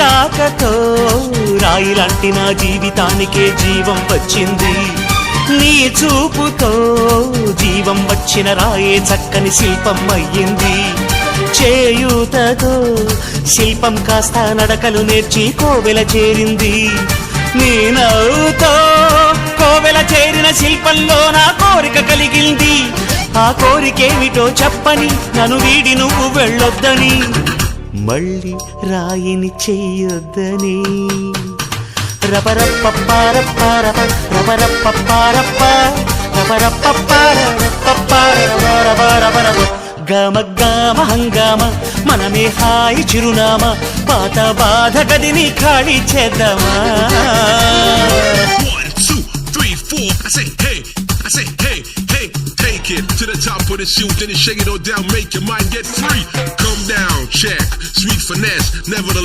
రాకతో రాయిలాంటి నా జీవితానికే జీవం వచ్చింది. నీ చూపుతో జీవం వచ్చిన రాయే చక్కని శిల్పం అయ్యింది. చేయూతతో శిల్పం కాస్త నడకలు నేర్చి కోవెల చేరింది. నీ నవ్వుతో కోవెల చేరిన శిల్పంలో నా కోరిక కలిగింది. ఆ కోరికేమిటో చెప్పని నన్ను వీడి నువ్వు వెళ్ళొద్దని, మళ్ళీ రాయిని చెయ్యొద్దని. రపరప్పపారప్పారప రపరప్పపారప్ప రపరప్పపారపపారపరపరపరపరప గమ గమ హంగామ మనమే హాయి చిరునామా, పాత బాధ గదిని ఖాళీ చేద్దామా. 1 2 3 4 I say hey, hey, take it to the top of the shoot, then you shake it all down, make your mind get free. Come down, check, sweet finesse, never